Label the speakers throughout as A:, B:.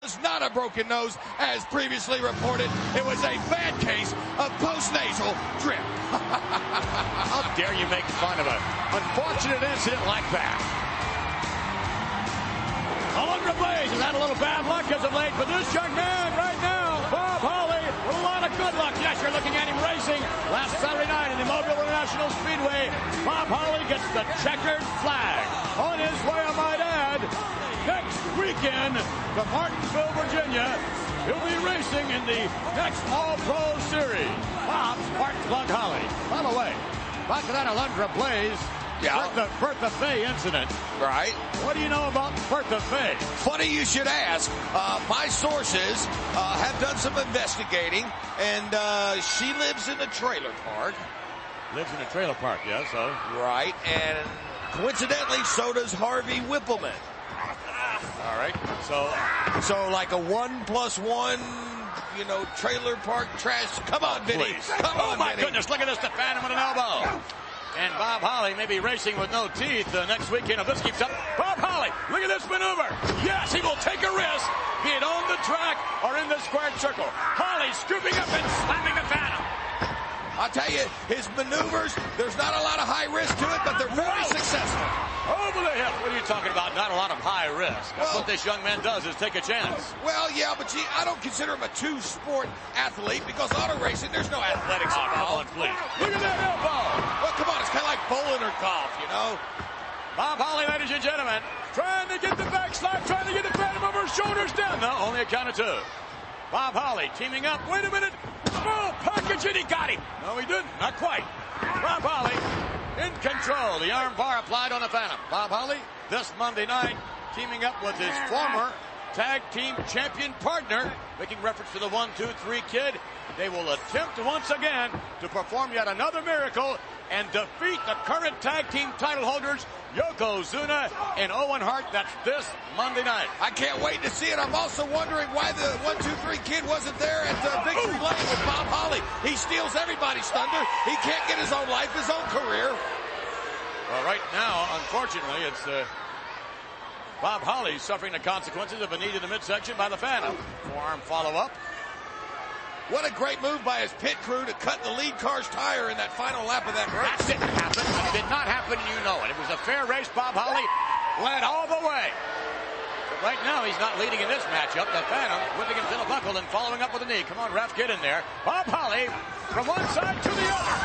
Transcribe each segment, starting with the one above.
A: was not a broken nose, as previously reported. It was a bad case of postnasal drip.
B: How dare you make fun of an unfortunate incident like that? Alundra Blaze has had a little bad luck as of late, but this young man right now, Bob Holly, with a lot of good luck. Yes, you're looking at him racing last Saturday night in the Mobile International Speedway. Bob Holly gets the checkered flag. On his way, I might add, next weekend to Martinsville, Virginia. He'll be racing in the next All-Pro Series. Bob Spark Plug Holly. By the way, back to that Alundra Blaze.
A: Yeah.
B: Bertha Faye incident.
A: Right.
B: What do you know about Bertha Faye?
A: Funny you should ask. My sources have done some investigating, and she lives in a trailer park.
B: Lives in a trailer park, yes. So.
A: Right, and coincidentally, so does Harvey Whippleman.
B: All right.
A: So like a 1+1, trailer park trash. Come on, Vinny.
B: Please.
A: Come on,
B: Oh, my
A: Vinny.
B: goodness. Look at this. The Phantom with an elbow. And Bob Holly may be racing with no teeth next weekend if this keeps up. Bob Holly, look at this maneuver. Yes, he will take a risk, be it on the track or in the squared circle. Holly scooping up and slamming the Phantom.
A: I'll tell you, his maneuvers, there's not a lot of high risk to it, but they're very successful.
B: Over the hip. What are you talking about? Not a lot of high risk. That's what this young man does, is take a chance.
A: Well, yeah, but I don't consider him a two-sport athlete because auto racing, there's no athletics involved.
B: Come on, please. Look at that elbow.
A: Well, come on, it's kind of like bowling or golf,
B: Bob Holly, ladies and gentlemen, trying to get the backslide, trying to get the Phantom over his shoulders down. No, only a count of two. Bob Holly teaming up. Wait a minute. Oh, package it. He got him. No, he didn't. Not quite. Bob Holly in control. The arm bar applied on the Phantom. Bob Holly this Monday night teaming up with his former tag team champion partner, making reference to the 1-2-3 kid. They will attempt once again to perform yet another miracle and defeat the current tag team title holders, Yokozuna and Owen Hart. That's this Monday night.
A: I can't wait to see it. I'm also wondering why the 1-2-3 kid wasn't there at Victory Lane with Bob Holly. He steals everybody's thunder. He can't get his own life, his own career.
B: Well, right now, unfortunately, it's Bob Holly suffering the consequences of a knee to the midsection by the Phantom. Forearm follow-up.
A: What a great move by his pit crew to cut the lead car's tire in that final lap of that race.
B: That didn't happen. It did not happen, and you know it. It was a fair race. Bob Holly led all the way. But right now, he's not leading in this matchup. The Phantom whipping him to the buckle and following up with a knee. Come on, ref, get in there. Bob Holly from one side to the other.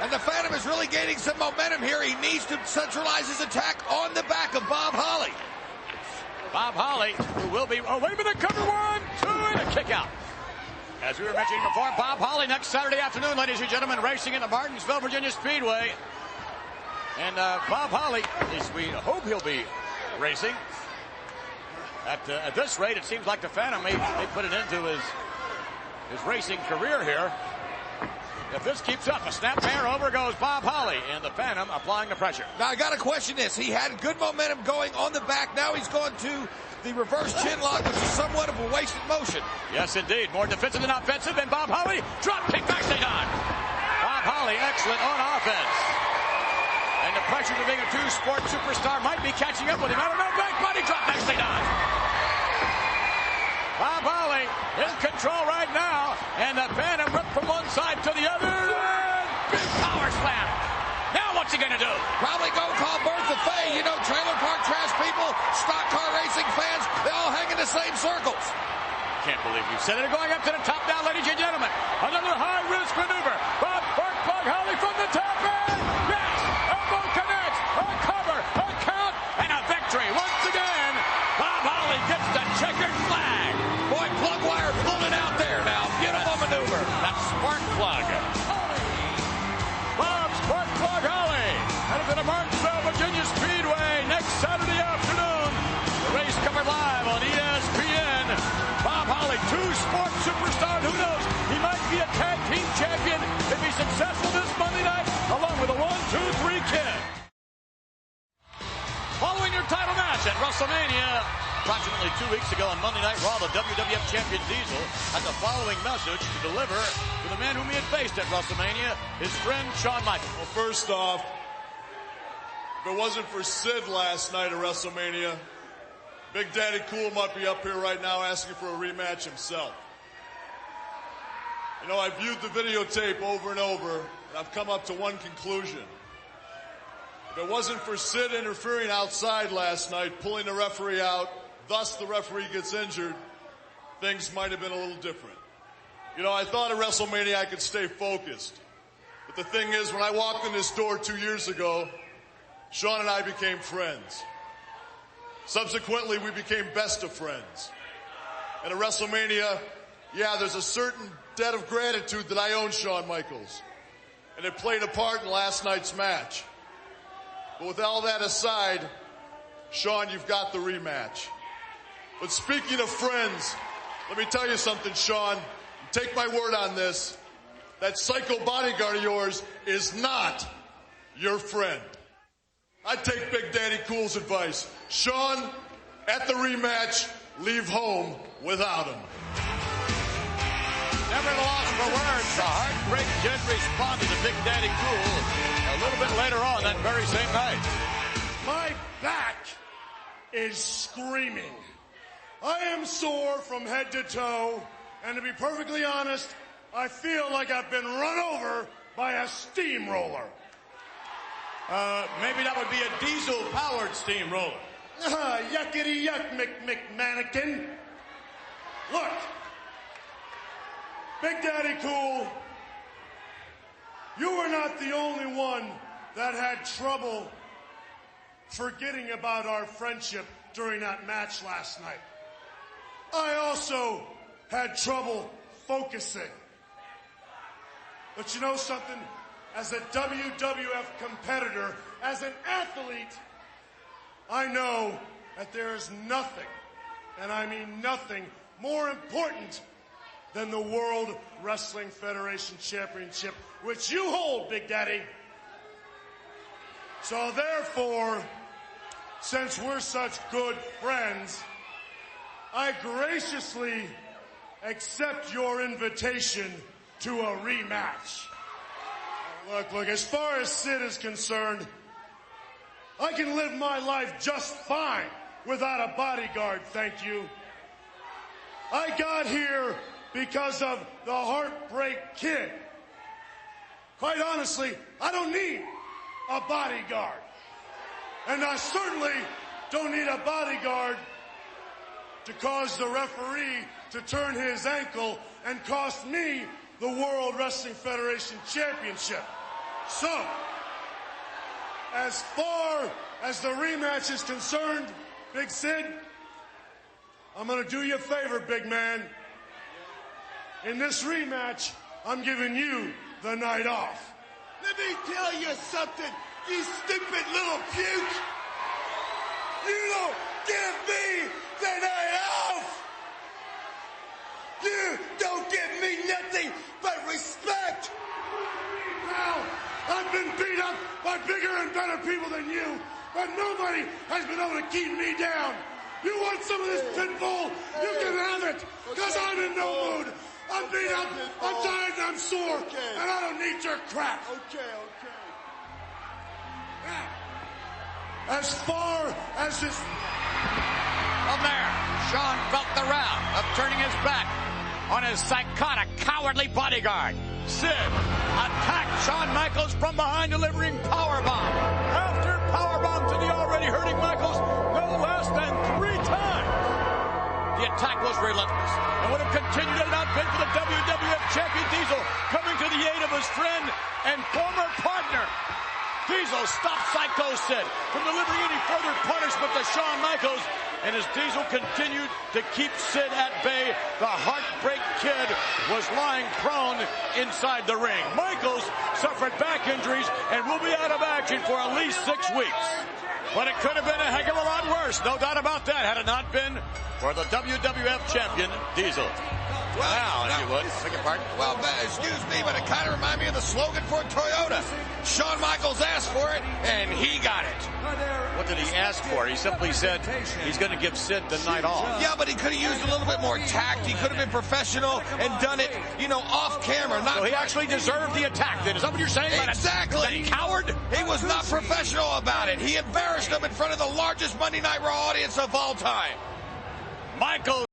A: And the Phantom is really gaining some momentum here. He needs to centralize his attack on the back of Bob Holly.
B: Bob Holly, who will be... Oh, wait a minute. Cover 1, 2, and a kick out. As we were mentioning before, Bob Holly next Saturday afternoon, ladies and gentlemen, racing in the Martinsville, Virginia Speedway. And Bob Holly, at least we hope he'll be racing. At this rate, it seems like the Phantom may put an end to his racing career here. If this keeps up, a snap mare, over goes Bob Holly, and the Phantom applying the pressure.
A: Now, I got to question this. He had good momentum going on the back. Now he's going to the reverse chin lock, which is somewhat of a wasted motion.
B: Yes, indeed. More defensive than offensive, and Bob Holly, drop kick backstage on. Bob Holly, excellent on offense. And the pressure of being a two-sport superstar might be catching up with him. I don't know, back body drop backstage on. Bob Holly in control right now, and the Phantom ripped from one side to the other, and big power slam. Now what's he gonna do?
A: Probably go call Bertha Faye. Trailer park trash people, stock car racing fans, they all hang in the same circles.
B: Can't believe you said it. Going up to the top now, ladies and gentlemen. Another high-risk maneuver. Bob Spark Plug Holly from the top end. Yes, elbow connects. A cover, a count, and a victory. Once again, Bob Holly gets the checkered flag.
A: Boy, plug wire pulling out there now. Beautiful maneuver.
B: That's Spark Plug. Bob Spark Plug Holly headed to the Martinsville, Virginia Speedway next Saturday afternoon. The race covered live on ESPN. Bob Holly, two-sport superstar. Who knows? He might be a tag team champion if he's successful this Monday night, along with a 1-2-3 kid. Following your title match at WrestleMania, approximately 2 weeks ago on Monday Night Raw, the WWF champion Diesel had the following message to deliver to the man whom he had faced at WrestleMania, his friend Shawn Michaels.
C: Well, first off, if it wasn't for Sid last night at WrestleMania, Big Daddy Cool might be up here right now asking for a rematch himself. You know, I've viewed the videotape over and over, and I've come up to one conclusion. If it wasn't for Sid interfering outside last night, pulling the referee out, thus the referee gets injured, things might have been a little different. You know, I thought at WrestleMania I could stay focused. But the thing is, when I walked in this door 2 years ago, Shawn and I became friends. Subsequently, we became best of friends. And at WrestleMania, yeah, there's a certain debt of gratitude that I owe Shawn Michaels. And it played a part in last night's match. But with all that aside, Shawn, you've got the rematch. But speaking of friends, let me tell you something, Shawn. Take my word on this. That psycho bodyguard of yours is not your friend. I take Big Daddy Cool's advice. Shawn, at the rematch, leave home without him.
B: Never at a loss for words. The Heartbreak Kid responded to Big Daddy Cool a little bit later on that very same night.
D: My back is screaming. I am sore from head to toe, and to be perfectly honest, I feel like I've been run over by a steamroller.
E: Maybe that would be a diesel-powered steamroller.
D: Yuckity yuck, McMannequin. Look, Big Daddy Cool, you were not the only one that had trouble forgetting about our friendship during that match last night. I also had trouble focusing. But you know something? As a WWF competitor, as an athlete, I know that there is nothing, and I mean nothing, more important than the World Wrestling Federation Championship, which you hold, Big Daddy. So therefore, since we're such good friends, I graciously accept your invitation to a rematch. Look, as far as Sid is concerned, I can live my life just fine without a bodyguard, thank you. I got here because of the Heartbreak Kid. Quite honestly, I don't need a bodyguard. And I certainly don't need a bodyguard to cause the referee to turn his ankle and cost me the World Wrestling Federation Championship. So, as far as the rematch is concerned, Big Sid, I'm going to do you a favor, big man. In this rematch, I'm giving you the night off.
F: Let me tell you something, you stupid little puke. You don't give me the night off. You don't give me nothing but respect.
D: Now, I've been beat up by bigger and better people than you, but nobody has been able to keep me down. You want some of this pit bull? You can have it, because I'm in no mood. I'm beat up, I'm tired, and I'm sore, and I don't need your crap.
F: Okay.
D: Now, as far as this...
B: From there, Shawn felt the round of turning his back on his psychotic, cowardly bodyguard. Sid attacked Shawn Michaels from behind, delivering powerbomb after powerbomb to the already hurting Michaels no less than 3 times. The attack was relentless and would have continued had it not been for the WWF champion Diesel coming to the aid of his friend and former partner. Diesel stopped Psycho Sid from delivering any further punishment to Shawn Michaels, and as Diesel continued to keep Sid at bay, the Heartbreak Kid was lying prone inside the ring. Michaels suffered back injuries and will be out of action for at least 6 weeks. But it could have been a heck of a lot worse, no doubt about that, had it not been for the WWF champion, Diesel.
A: Well,
B: now, if you would, beg your pardon.
A: Well, excuse me, but it kind of reminded me of the slogan for Toyota. Shawn Michaels asked for it, and he got it.
B: What did he ask for? He simply said he's going to give Sid the night off.
A: Yeah, but he could have used a little bit more tact. He could have been professional and done it, off camera.
B: So he actually deserved the attack, then. Is that what you're saying?
A: Exactly.
B: That coward?
A: He was not professional about it. He embarrassed embarrassed him in front of the largest Monday Night Raw audience of all time.
B: Michael